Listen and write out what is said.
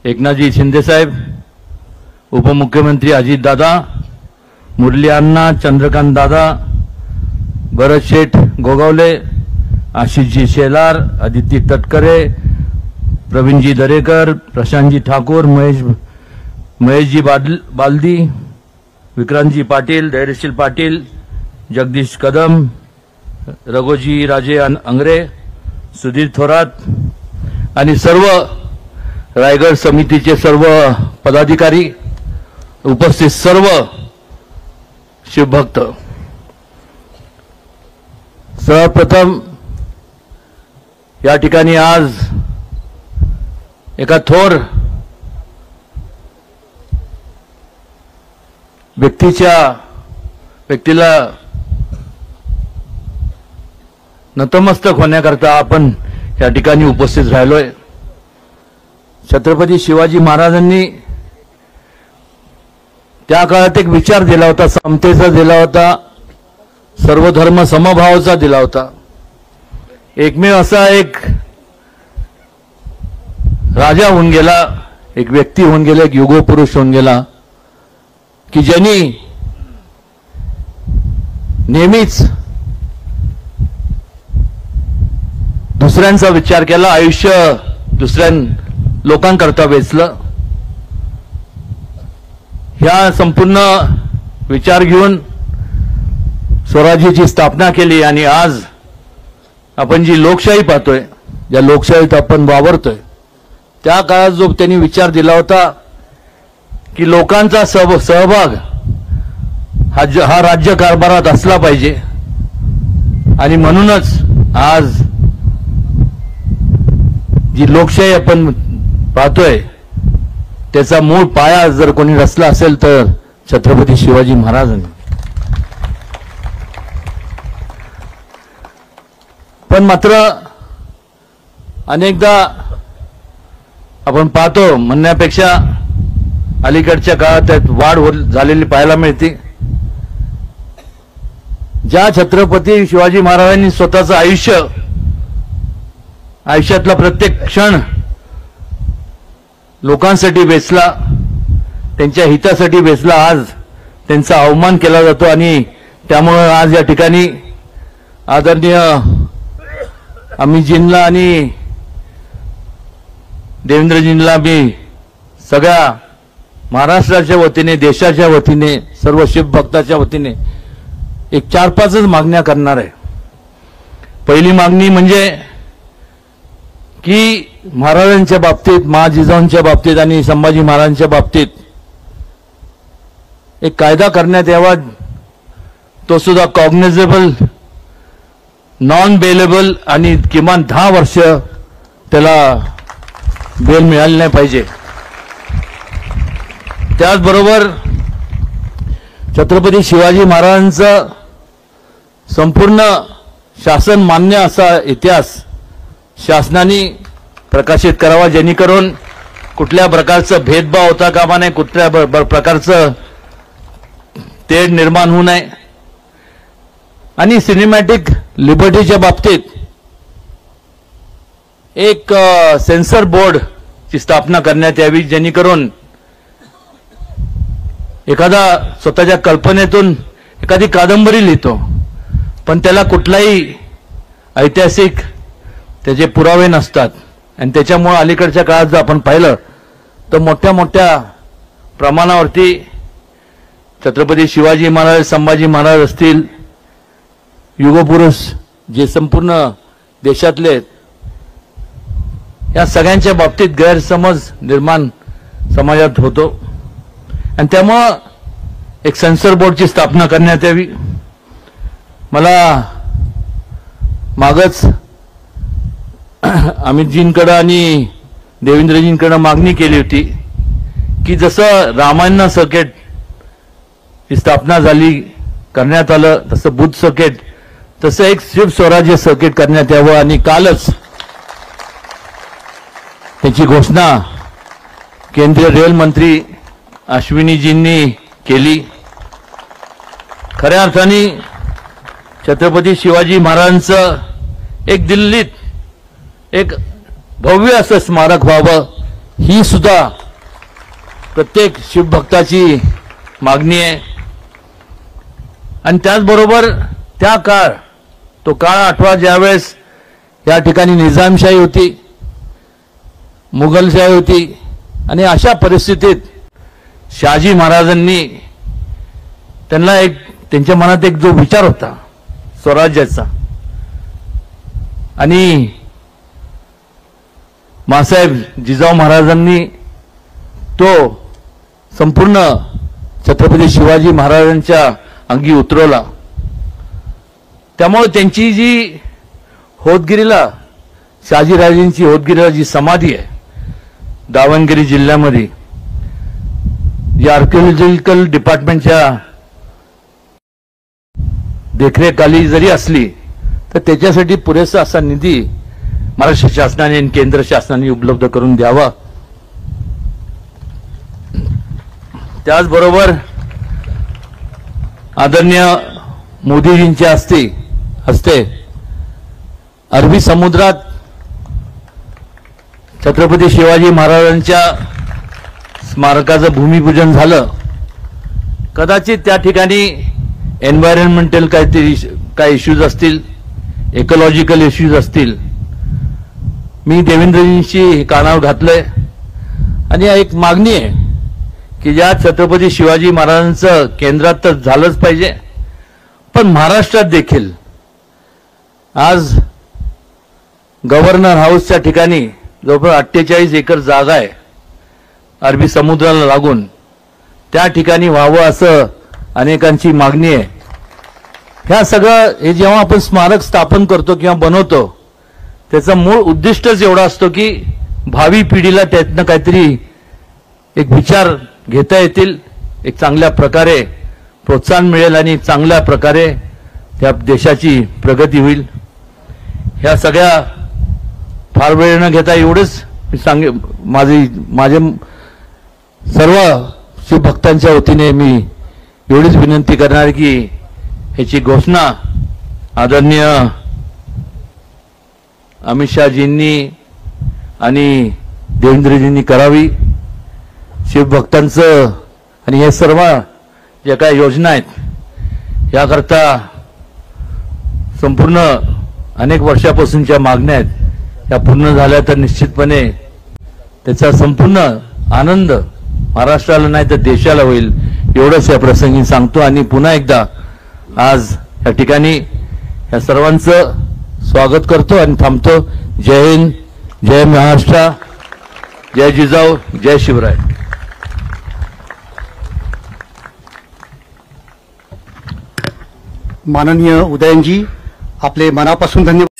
एकनाथजी शिंदे साहेब, उपमुख्यमंत्री अजितदादा, मुरली अण्णा, चंद्रकांत दादा, भरत शेठ गोगावले, आशिषजी शेलार, आदिती तटकरे, प्रवीणजी दरेकर, प्रशांतजी ठाकूर, महेशजी बालदी, विक्रांतजी पाटील, धैर्यशील पाटील, जगदीश कदम, रघोजी राजे अंगरे, सुधीर थोरात आणि सर्व रायगड समितीचे सर्व पदाधिकारी, उपस्थित सर्व शिवभक्त, सर्वप्रथम या ठिकाणी आज एका थोर व्यक्तीला नतमस्तक होण्याकरता आपण या ठिकाणी उपस्थित राहिलोय। छत्रपती शिवाजी महाराजांनी त्या काळात एक विचार दिला होता, समतेचा दिला होता, सर्वधर्म समभावाचा दिला होता। एकमेव असा एक राजा होऊन गेला, एक व्यक्ती होऊन गेला, एक युगपुरुष होऊन गेला की ज्यांनी नेहमीच दुसऱ्यांचा विचार केला, आयुष्य दुसऱ्या लोकांकरता वेचलं। ह्या संपूर्ण विचार घेऊन स्वराज्याची स्थापना केली आणि आज आपण जी लोकशाही पाहतोय, ज्या लोकशाहीत आपण वावरतोय, त्या काळात जो त्यांनी विचार दिला होता की लोकांचा सहभाग हा राज्य कारभारात असला पाहिजे आणि म्हणूनच आज जी लोकशाही आपण पाहतोय त्याचा मूळ पाया जर कोणी रचला असेल तर छत्रपती शिवाजी महाराजांनी। पण मात्र अनेकदा आपण पाहतो, म्हणण्यापेक्षा अलीकडच्या काळात त्यात वाढ झालेली पाहायला मिळते। ज्या छत्रपती शिवाजी महाराजांनी स्वतःचं आयुष्यातला प्रत्येक क्षण लोकांसाठी वेचला, त्यांच्या हितासाठी वेचला, आज त्यांचा अवमान केला जातो आणि त्यामुळे आज या ठिकाणी आदरणीय अमितजींना आणि देवेंद्रजींना मी सगळ्या महाराष्ट्राच्या वतीने, देशाच्या वतीने, सर्व शिवभक्ताच्या वतीने एक 4-5च मागण्या करणार आहे। पहिली मागणी म्हणजे की महाराजांच्या बाबतीत, महाजिजाऊंच्या बाबतीत आणि संभाजी महाराजांच्या बाबतीत एक कायदा करण्यात यावा, तो सुद्धा कॉग्निझेबल, नॉन बेलेबल आणि किमान 10 वर्ष त्याला बेल मिळाली नाही पाहिजे। त्याचबरोबर छत्रपती शिवाजी महाराजांचा संपूर्ण शासन मान्य असा इतिहास शासनाने प्रकाशित करावा, जेणेकरून कुठल्या प्रकारचं भेदभाव होता कामा नये, कुठल्या प्रकारचं तेढ निर्माण होऊ नये आणि सिनेमॅटिक लिबर्टीच्या बाबतीत एक सेन्सर बोर्डची स्थापना करण्यात यावी, जेणेकरून एखादा स्वतःच्या कल्पनेतून एखादी कादंबरी लिहितो पण त्याला कुठलाही ऐतिहासिक त्याचे पुरावे नसतात आणि त्याच्यामुळे अलीकडच्या काळात जर आपण पाहिलं तर मोठ्या मोठ्या प्रमाणावरती छत्रपती शिवाजी महाराज, संभाजी महाराज असतील, युगपुरुष जे संपूर्ण देशातले, या सगळ्यांच्या बाबतीत गैरसमज निर्माण समाजात होतो आणि त्यामुळे एक सेन्सर बोर्डची स्थापना करण्यात यावी। मला मागच अमितजींकडे आणि देवेंद्रजींकडे मागणी केली होती की जसं रामायण सर्किट ही स्थापना झाली, करण्यात आलं, तसं बुध सर्किट, तसं एक शिव स्वराज्य सर्किट करण्यात यावं आणि कालच त्याची घोषणा केंद्रीय रेल मंत्री अश्विनीजींनी केली। खऱ्या अर्थाने छत्रपती शिवाजी महाराजांचं एक दिल्लीत एक भव्य असं स्मारक व्हावं ही सुद्धा प्रत्येक शिवभक्ताची मागणी आहे. आणि त्याचबरोबर त्या तो काळ आठवा ज्यावेळेस या ठिकाणी निजामशाही होती, मुघलशाही होती, आणि अशा परिस्थितीत शहाजी महाराजांनी त्यांच्या मनात एक जो विचार होता स्वराज्याचा, आणि मासाहेब जिजाऊ महाराजांनी तो संपूर्ण छत्रपती शिवाजी महाराजांच्या अंगी उतरवला. त्यामुळे त्यांची जी होतगिरीला, शहाजीराजेंची होतगिरीला जी समाधी आहे दावणगिरी जिल्ह्यामध्ये, जी आर्किओलॉजिकल डिपार्टमेंटच्या देखरेखाली जरी असली तर त्याच्यासाठी पुरेसा असा निधी महाराष्ट्र शासनाने आणि केंद्र शासनाने उपलब्ध करून द्यावा. त्याचबरोबर आदरणीय मोदीजींच्या हस्ते अरबी समुद्रात छत्रपती शिवाजी महाराजांच्या स्मारकाचं भूमिपूजन झालं. कदाचित त्या ठिकाणी एन्व्हायरमेंटल काही इश्यूज असतील, इकॉलॉजिकल इश्यूज असतील. मी देवेंद्रजींशी कानावर घातलंय आणि एक मागणी आहे की ज्या छत्रपती शिवाजी महाराजांचं केंद्रात तर झालंच पाहिजे, पण महाराष्ट्रात देखील आज गव्हर्नर हाऊसच्या ठिकाणी जवळपास 48 एकर जागा आहे अरबी समुद्राला लागून, त्या ठिकाणी व्हावं असं अनेकांची मागणी आहे. ह्या सगळं हे जेव्हा आपण स्मारक स्थापन करतो किंवा बनवतो त्याचा मूळ उद्दिष्टच एवढा असतो की भावी पिढीला त्यातनं काहीतरी एक विचार घेता येतील, एक चांगल्या प्रकारे प्रोत्साहन मिळेल आणि चांगल्या प्रकारे त्या देशाची प्रगती होईल. ह्या सगळ्या फार वेळ न घेता एवढंच मी माझे सर्व शिवभक्तांच्या वतीने मी एवढीच विनंती करणार की ह्याची घोषणा आदरणीय अमित शहाजींनी आणि देवेंद्रजींनी करावी. शिवभक्तांचं आणि हे सर्व ज्या काही योजना आहेत याकरता संपूर्ण अनेक वर्षापासूनच्या मागण्या आहेत, त्या पूर्ण झाल्या तर निश्चितपणे त्याचा संपूर्ण आनंद महाराष्ट्राला नाही तर देशाला होईल एवढंच या प्रसंगी सांगतो. आणि पुन्हा एकदा आज या ठिकाणी या सर्वांचं स्वागत करतो आणि थांबतो. जय हिंद, जय महाराष्ट्र, जय जिजाऊ, जय शिवराय. माननीय उदयनजी, आपले मनापासून धन्यवाद.